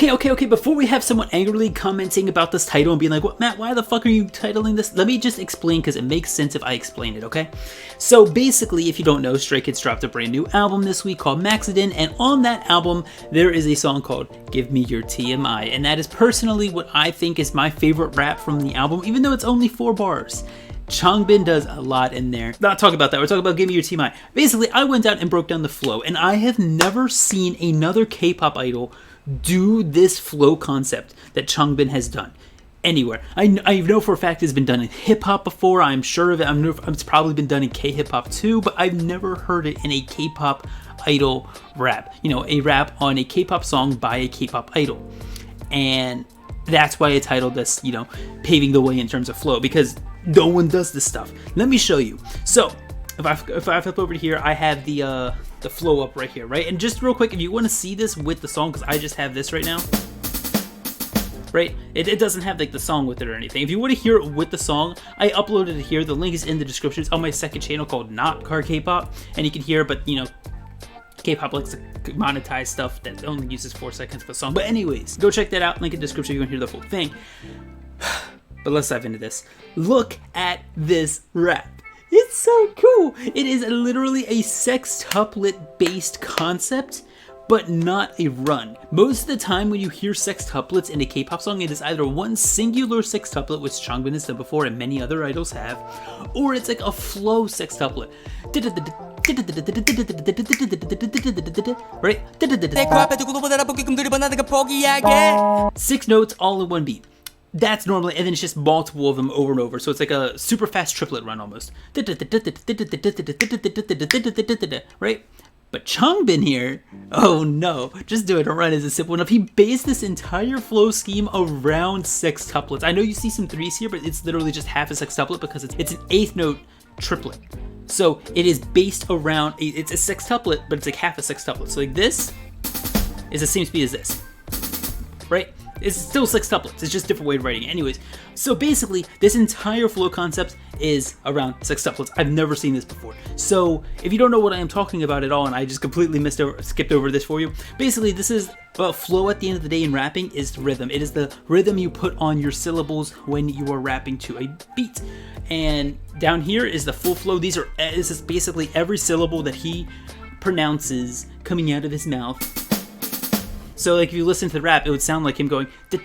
Okay, before we have someone angrily commenting about this title and being like, what, Matt, why the fuck are you titling this? Let me just explain, because it makes sense if I explain it, okay? So basically, if you don't know, Stray Kids dropped a brand new album this week called Maxidin, and on that album, there is a song called Give Me Your TMI, and that is personally what I think is my favorite rap from the album, even though it's only 4 bars. Changbin does a lot in there. Not talking about that, we're talking about Give Me Your TMI. Basically, I went out and broke down the flow, and I have never seen another K-pop idol do this flow concept that Changbin has done anywhere. I know for a fact it's been done in hip-hop before, I'm sure of it. It's probably been done in K-hip-hop too, but I've never heard it in a K-pop idol rap. You know, a rap on a K-pop song by a K-pop idol. And that's why I titled this, you know, Paving the Way in terms of flow, because no one does this stuff. Let me show you. So, if I flip over to here, I have the flow up right here, right? And just real quick, if you want to see this with the song, because I just have this right now, right? It doesn't have like the song with it or anything. If you want to hear it with the song, I uploaded it here. The link is in the description. It's on my second channel called Not CarKpop, and you can hear it, but you know, K-pop likes to monetize stuff that only uses 4 seconds of a song. But anyways, go check that out. Link in the description if you want to hear the full thing. But let's dive into this. Look at this rap. It's so cool. It is literally a sextuplet based concept, but not a run. Most of the time when you hear sextuplets in a K-pop song, it is either one singular sextuplet, which Changbin has done before and many other idols have, or it's like a flow sextuplet. Right? 6 notes all in one beat. That's normally, and then it's just multiple of them over and over. So it's like a super fast triplet run almost. Right? But Changbin here, oh no, just doing a run isn't simple enough. He based this entire flow scheme around sextuplets. I know you see some 3s here, but it's literally just half a sextuplet because it's an 8th note triplet. So it is based around, it's a sextuplet, but it's like half a sextuplet. So like this is the same speed as this, right? It's still sextuplets, it's just a different way of writing it. Anyways, so basically, this entire flow concept is around sextuplets. I've never seen this before. So if you don't know what I am talking about at all, and I just completely skipped over this for you, basically this is, flow at the end of the day in rapping is rhythm. It is the rhythm you put on your syllables when you are rapping to a beat. And down here is the full flow. This is basically every syllable that he pronounces coming out of his mouth. So like if you listen to the rap, it would sound like him going, and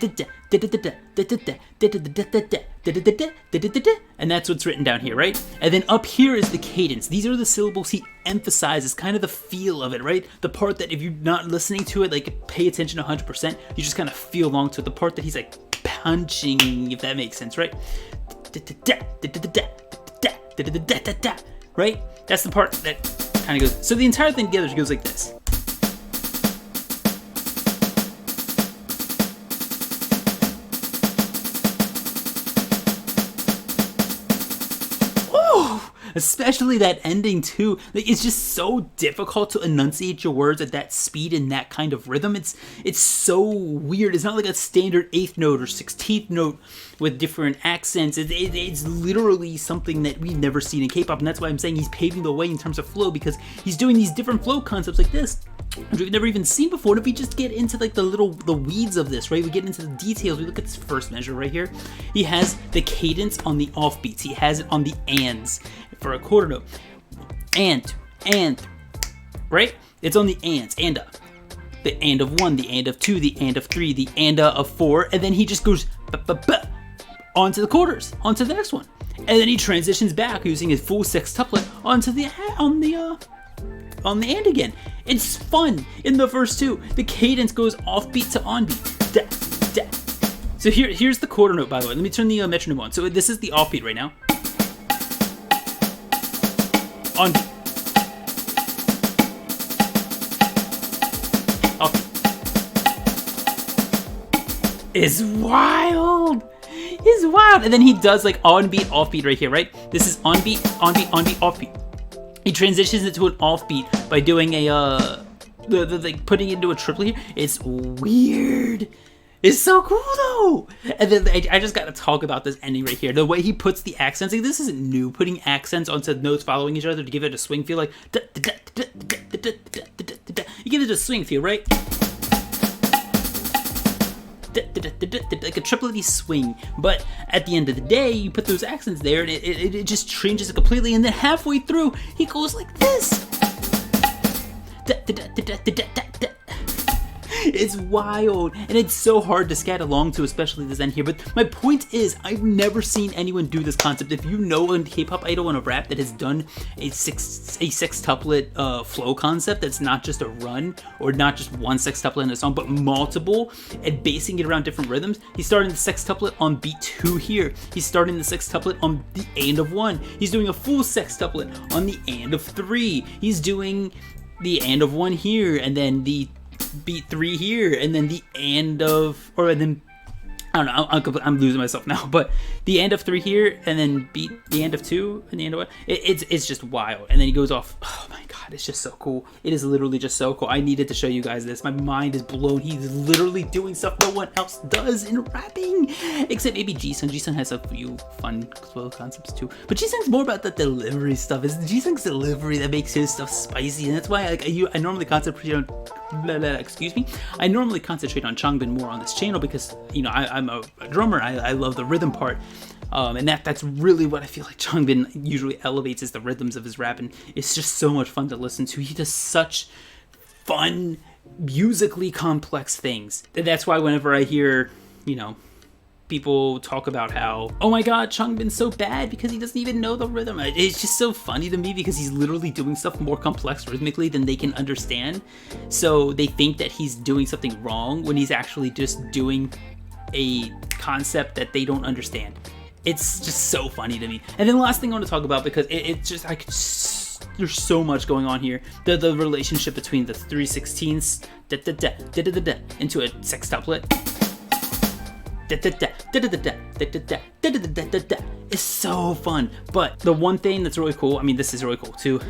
that's what's written down here, right? And then up here is the cadence. These are the syllables he emphasizes, kind of the feel of it, right? The part that if you're not listening to it, like pay attention 100%, you just kind of feel along to it. The part that he's like punching, if that makes sense, right? Right? That's the part that kind of goes. So the entire thing together goes like this. Especially that ending too. Like, it's just so difficult to enunciate your words at that speed and that kind of rhythm. It's so weird. It's not like a standard 8th note or 16th note with different accents. It's literally something that we've never seen in K-pop, and that's why I'm saying he's paving the way in terms of flow, because he's doing these different flow concepts like this, which we've never even seen before. And if we just get into like the weeds of this, right? We get into the details. We look at this first measure right here. He has the cadence on the offbeats. He has it on the ands for a quarter note. And, right? It's on the ands, anda. The and of 1, the and of 2, the and of 3, the anda of 4, and then he just goes onto the quarters, onto the next one. And then he transitions back using his full sextuplet onto the on the and again. It's fun in the verse too. The cadence goes offbeat to onbeat. Da, da. So here's the quarter note, by the way. Let me turn the metronome on. So this is the offbeat right now. Onbeat. Offbeat. It's wild. It's wild. And then he does like onbeat, offbeat right here, right? This is onbeat, onbeat, onbeat, offbeat. He transitions it to an offbeat by doing a like putting it into a triplet here. It's weird. It's so cool though. And then I just gotta talk about this ending right here. The way he puts the accents, like this isn't new, putting accents onto notes following each other to give it a swing feel, like you give it a swing feel, right? like a triplety swing. But at the end of the day, you put those accents there and it just changes it completely. And then halfway through, he goes like this. It's wild, and it's so hard to scat along to, especially this end here. But my point is, I've never seen anyone do this concept. If you know a K-pop idol and a rap that has done a sextuplet flow concept that's not just a run or not just one sextuplet in a song, but multiple, and basing it around different rhythms. He's starting the sextuplet on beat 2 here. He's starting the sextuplet on the end of 1. He's doing a full sextuplet on the end of 3. He's doing the end of 1 here, and then the beat 3 here, and then the end of, or then I don't know, I'm losing myself now, but the end of 3 here, and then beat the end of 2, and the end of 1. It's just wild. And then he goes off. Oh my god, it's just so cool. It is literally just so cool. I needed to show you guys this. My mind is blown. He's literally doing stuff no one else does in rapping, except maybe Jisung. Jisung has a few fun flow concepts too, but Jisung's more about the delivery stuff. It's Jisung's delivery that makes his stuff spicy, and that's why I normally concentrate on. I normally concentrate on Changbin more on this channel because, you know, I'm a drummer. I love the rhythm part, and that's really what I feel like Changbin usually elevates, is the rhythms of his rap, and it's just so much fun to listen to. He does such fun, musically complex things. That's why whenever I hear, you know, people talk about how, oh my god, Changbin's so bad because he doesn't even know the rhythm. It's just so funny to me because he's literally doing stuff more complex rhythmically than they can understand. So they think that he's doing something wrong when he's actually just doing a concept that they don't understand. It's just so funny to me. And then the last thing I want to talk about, because it's just, there's so much going on here. The relationship between the 3/16ths into a sextuplet. It's so fun. But the one thing that's really cool, I mean, this is really cool too.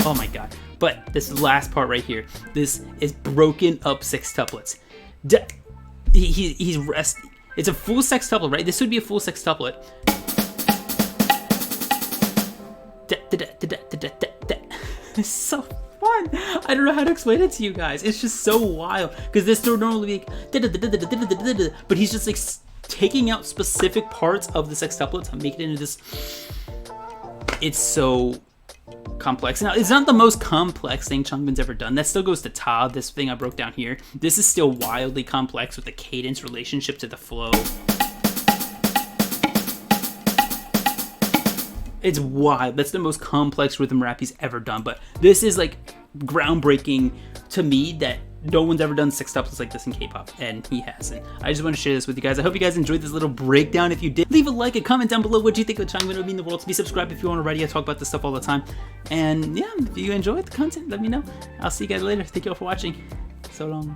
Oh my god. But this last part right here, this is broken up sextuplets. He's resting. It's a full sextuplet, right? This would be a full sextuplet. It's so fun. I don't know how to explain it to you guys. It's just so wild because this would normally be like, but he's just like taking out specific parts of the sextuplets and making it into this. It's so complex. Now, it's not the most complex thing Changbin's ever done. That still goes to Ta, this thing I broke down here. This is still wildly complex with the cadence relationship to the flow. It's wild. That's the most complex rhythm rap he's ever done. But this is like groundbreaking to me, that no one's ever done sextuplets like this in K-pop, and he has. And I just want to share this with you guys. I hope you guys enjoyed this little breakdown. If you did, leave a like, a comment down below. What do you think of Changbin? It would mean the world to be. Subscribed if you aren't already. I talk about this stuff all the time. And yeah, if you enjoyed the content, let me know. I'll see you guys later. Thank you all for watching. So long.